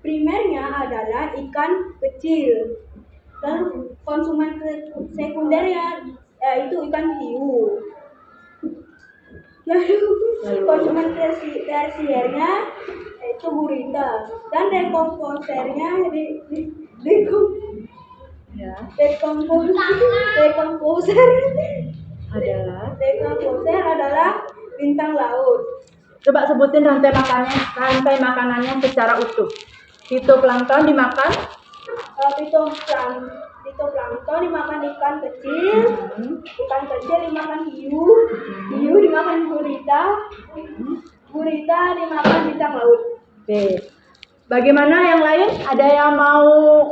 primernya adalah ikan kecil. Lalu konsumen sekundernya yaitu ikan hiu. Lalu konsumen tersiernya yaitu gurita. Dan dekomposernya dekomposer adalah bintang laut. Coba sebutin rantai makanannya secara utuh. Fitoplankton dimakan Fitoplankton dimakan ikan kecil, ikan kecil dimakan hiu, hiu dimakan gurita, gurita dimakan bintang laut. Oke. Bagaimana yang lain? Ada yang mau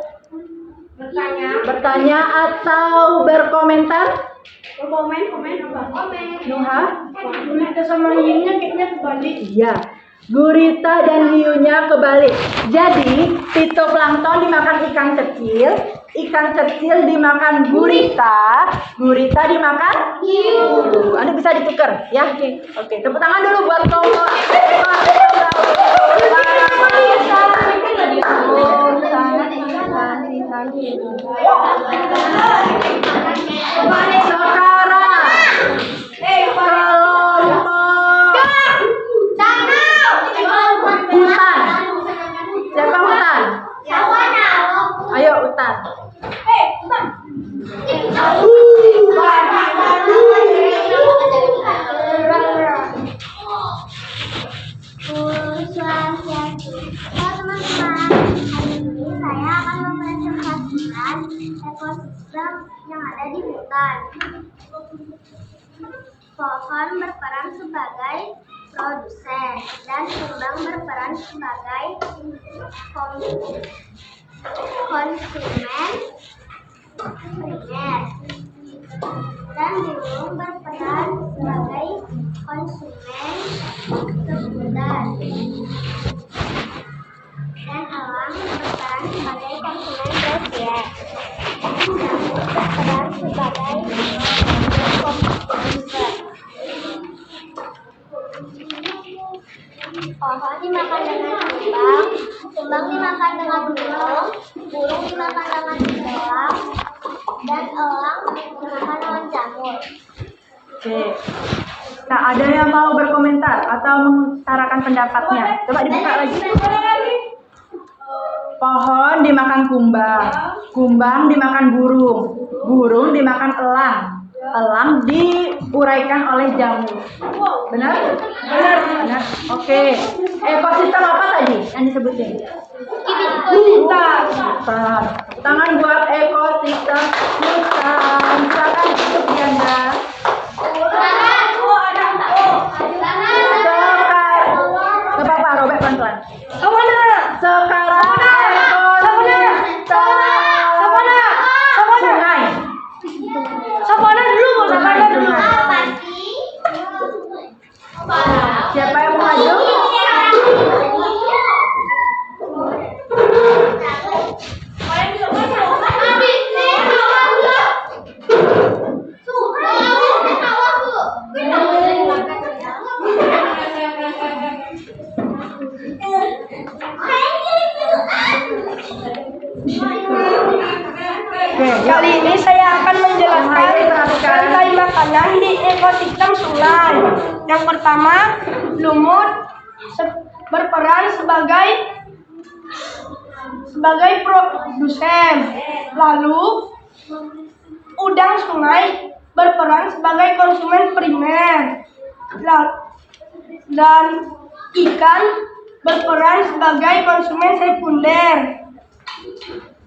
bertanya atau berkomentar? Komen. Nuha? Gurita sama hiunya kayaknya kebalik. Iya. Gurita dan hiunya kebalik. Jadi, fitoplankton dimakan ikan kecil dimakan gurita, gurita dimakan hiu. Anda bisa ditukar, ya? Oke. Tepuk tangan dulu buat kelompok. Ekosistem yang ada di hutan. Pohon berperan sebagai produsen dan kumbang berperan sebagai konsumen primer, dan burung berperan sebagai konsumen sekunder, dan elang berperan sebagai konsumen tersier. Berperan sebagai konsumen. Pohon dimakan dengan kumbang, kumbang dimakan dengan burung dimakan dengan elang, dan elang dimakan dengan jamur. Oke. Nah, ada yang mau berkomentar atau mengutarakan pendapatnya? Coba dibuka lagi. Pohon dimakan kumbang, kumbang dimakan burung, burung dimakan elang, elang diuraikan oleh jamur. Benar? Benar. Oke. Ekosistem apa tadi yang disebutin? Hutan. Tangan buat ekosistem hutan. Silakan tutup Dianda. Gak apa-apa, Robert pelan-pelan. Sekarang siapa yang mau maju? Kali ini saya akan menjelaskan rantai makanan di ekosistem sungai. Yang pertama, lumut berperan sebagai produsen. Lalu, udang sungai berperan sebagai konsumen primer. Dan ikan berperan sebagai konsumen sekunder.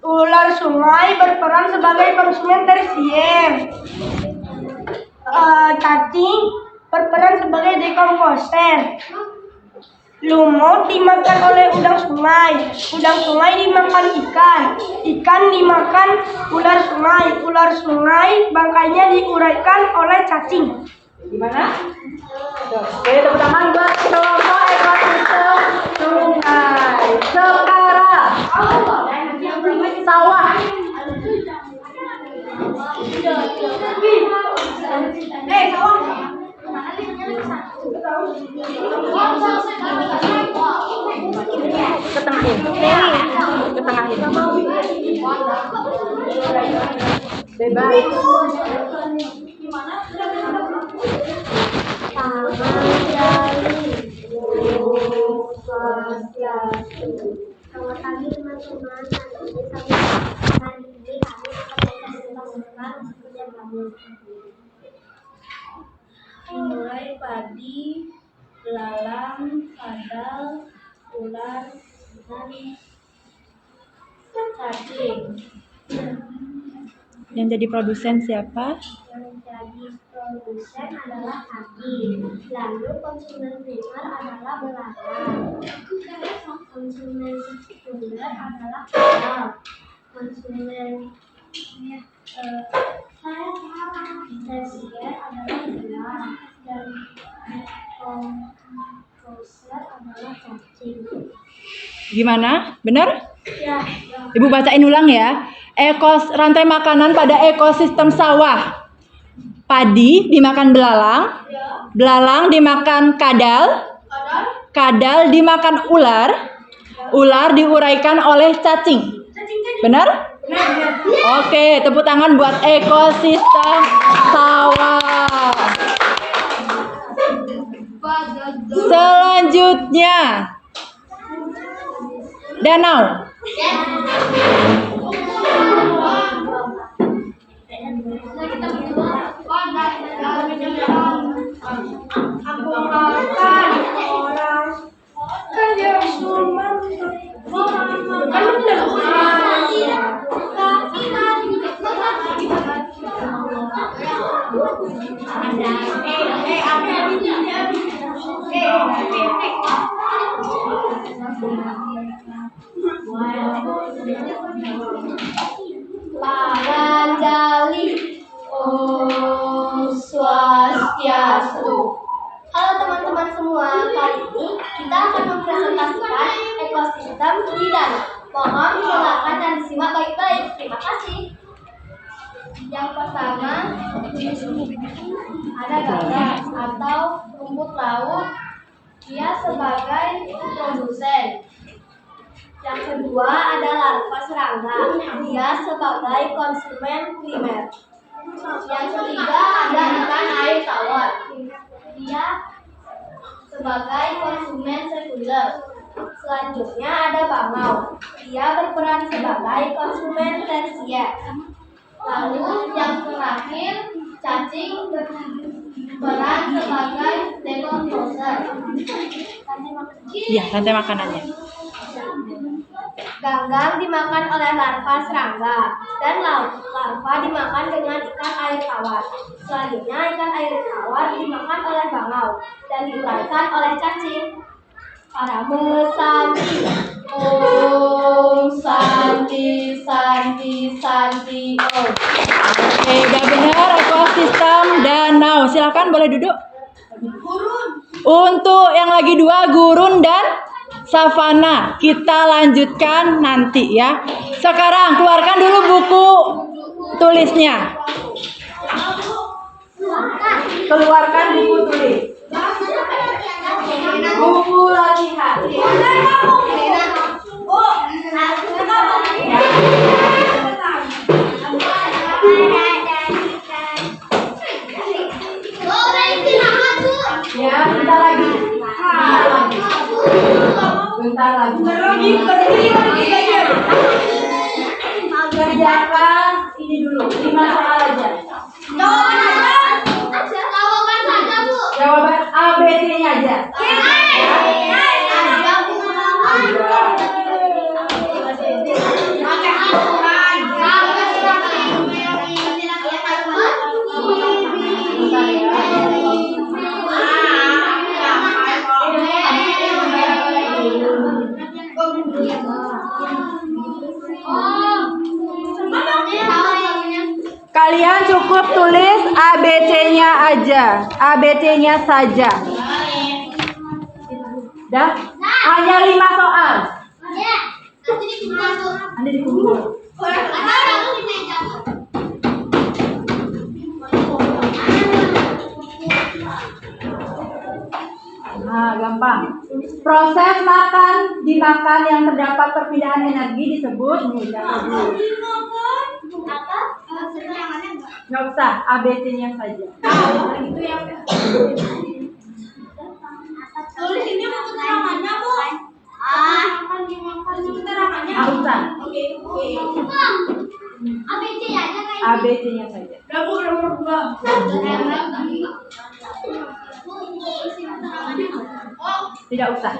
Ular sungai berperan sebagai konsumen tersier. Cacing berperan sebagai dekomposer. Lumut dimakan oleh udang sungai dimakan ikan dimakan ular sungai bangkainya diuraikan oleh cacing. Gimana? Oke, tepuk tangan buat kelompok ekosistem sungai. Sekarang sawah. Ketengahin. Bebas. Selamat pagi teman-teman. Hari ini kami akan menjelaskan tentang pekerjaan kami. Mulai padi, belalang, kadal, ular, dan cacing. Yang jadi produsen siapa? Yang menjadi produsen adalah kaki. Lalu konsumen primer adalah belalang. Konsumen sekunder adalah kadal. Konsumen tersier adalah ular. Dan komposer adalah cacing. Gimana? Benar? Ya. Ibu bacain ulang ya. Rantai makanan pada ekosistem sawah. Padi dimakan belalang, belalang dimakan kadal, kadal dimakan ular, ular diuraikan oleh cacing. Benar? Oke, tepuk tangan buat ekosistem sawah. Selanjutnya, danau. Paranjali. Om Swastiastu. Halo teman-teman semua, kali ini kita akan mempresentasikan ekosistem di danau. Mohon silakan dan disimak baik-baik. Terima kasih. Yang pertama, ada gagak atau rumput laut. Dia sebagai produsen. Yang kedua ada larva serangga. Dia sebagai konsumen primer. Yang ketiga ada ikan air tawar. Dia sebagai konsumen sekunder. Selanjutnya ada bangau. Dia berperan sebagai konsumen tersier. Lalu yang terakhir cacing berperan sebagai decomposer. Ya, rantai makanannya. Ganggang dimakan oleh larva serangga dan larva dimakan dengan ikan air tawar. Selanjutnya ikan air tawar dimakan oleh bangau dan diuraikan oleh cacing. Parame Santi. Om Santi Santi Santi Om. Oke, udah benar ekosistem danau. Silakan boleh duduk. Untuk yang lagi dua, gurun dan savana. Kita lanjutkan nanti ya. Sekarang keluarkan dulu buku tulisnya. Keluarkan buku tulis. Buku latihan. Ya, bentar lagi. Bentar lagi. Kerjakan ini dulu. 5 soal aja. Jawaban saja, Bu. Jawaban A, B, C-nya aja. Kalian cukup tulis ABC-nya aja. ABC-nya saja. Dah? Hanya 5 soal. Ya, nanti dikumpul, Bu. Anda dikumpul. Nah, gampang. Proses dimakan yang terdapat perpindahan energi disebut nggak usah, ABC-nya saja. Tulis ini mau keterangannya, Bu. Keterangannya. Nggak usah. ABC aja kayak ABC-nya saja. nomor 2. Tidak usah.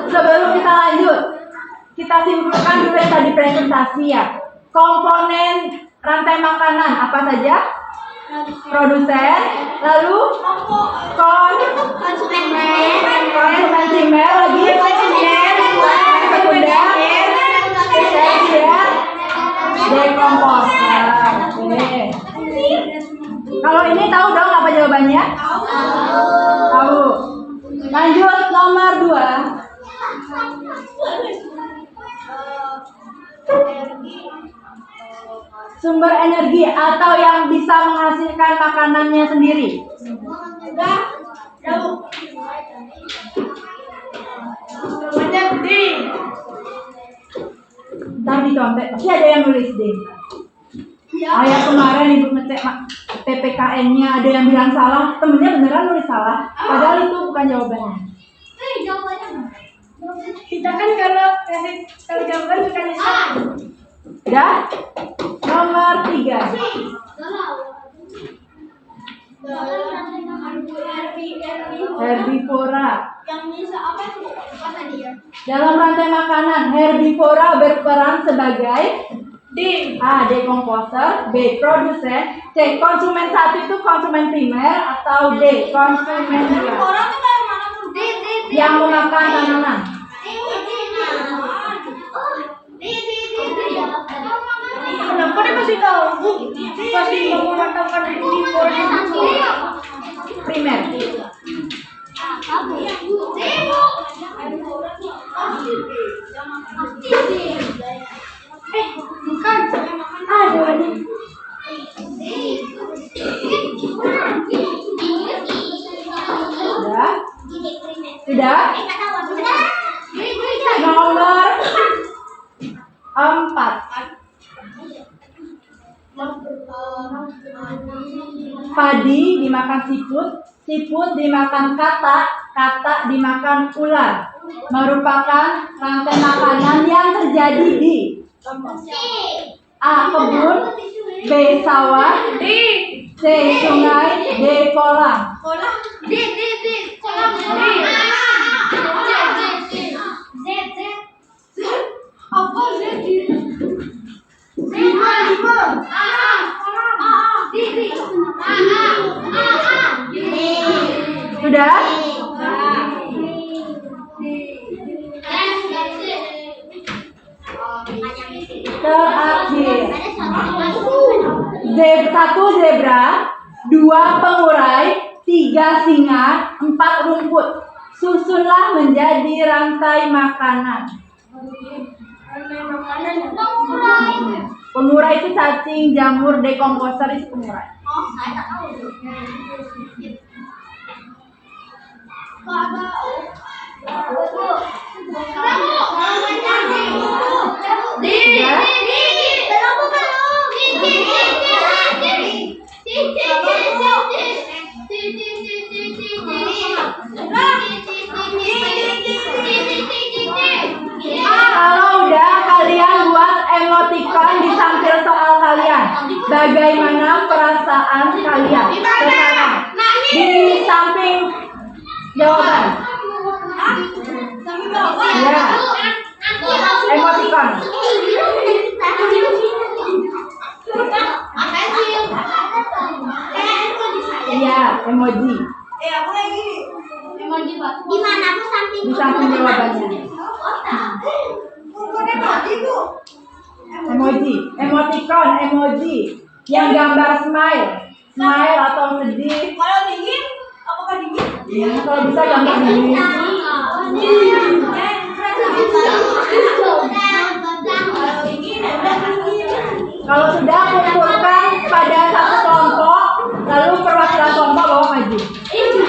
Sebelum kita lanjut, kita simpulkan dulu yang tadi presentasi ya. Komponen rantai makanan apa saja? Produsen, lalu konsumen, lagi sekunder, tersier, dekomposer. Oke. Kalau ini tahu dong apa jawabannya? Tahu. Lanjut nomor 2. Sumber energi atau yang bisa menghasilkan makanannya sendiri. Ntar dicontek, pasti ada yang nulis deh. Ayah kemarin ibu ngecek PPKN-nya ada yang bilang salah, temennya beneran nulis salah, padahal itu bukan jawabannya. Kita kan kalau jawaban bukan Udah? Nomor 3. Herbivora. Yang bisa apa tuh? Apa tadi ya? Dalam rantai makanan, herbivora berperan sebagai A. Dekomposer, B. Produsen, C. Konsumen satu itu konsumen primer, atau D. Konsumen dua Orang tuh kayak mana tuh? yang memakan tanaman. Kenapa dia masih tahu? Masih mengatakan ini Primer. bukan. Aduh, ini. Sudah? Sudah? Nomor 4. Padi dimakan siput, siput dimakan katak, katak dimakan ular. Merupakan rantai makanan yang terjadi di A. Kebun, B. Sawah, C. Sungai, D. Kolam. Sudah? Terakhir. 1 zebra, 2 pengurai, 3 singa, 4 rumput. Susunlah menjadi rantai makanan. Pengurai itu cacing, jamur, dekomposer itu pengurai. Kalau udah, kalian buat emoticon di samping soal kalian. Bagaimana perasaan kalian sekarang di samping jawaban? Ya, emoticon. Iya, emoji. Gimana aku samping Di samping jawabannya. Emoji, emoticon, emoji yang gambar smile, smile atau sedih. Kalau dingin, apakah dingin? Ya, kalau bisa gambar dingin. Kalau sudah, kumpulkan pada satu kelompok, lalu perwakilan kelompok bawa maju. Ini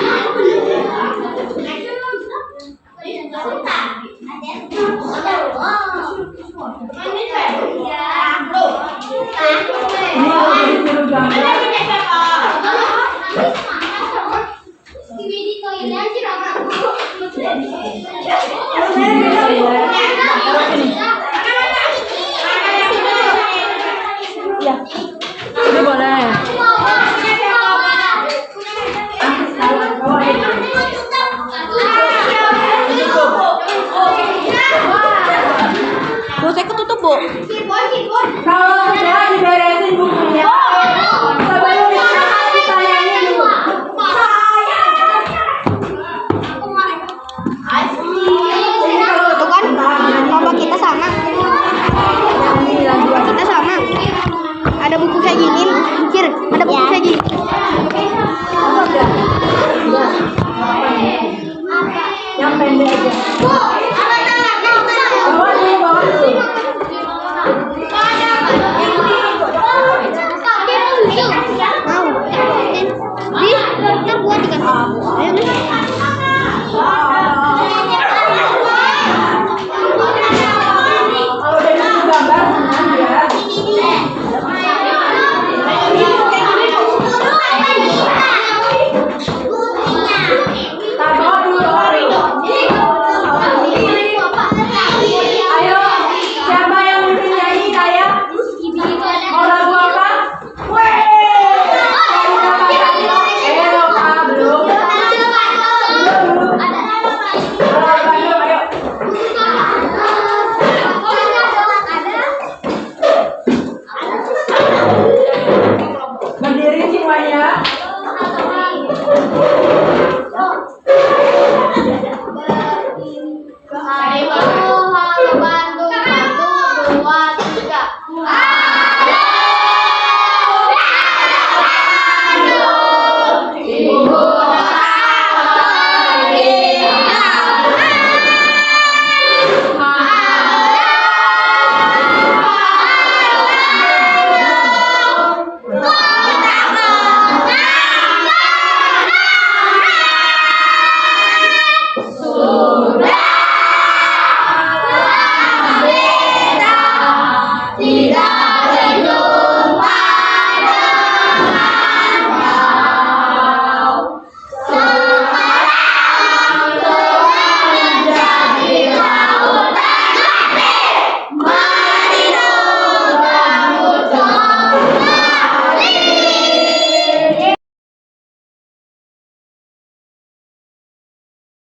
harus disuruh gambar. Ya, ini boleh. Bu, saya ketutup, Bu. Kalau sudah diberesin bukunya, sebelum ditanyain dulu. Itu kan mama kita sama. Kita sama. Ada buku kayak gini, Cir. Ada buku kayak gini. Yang pendek aja.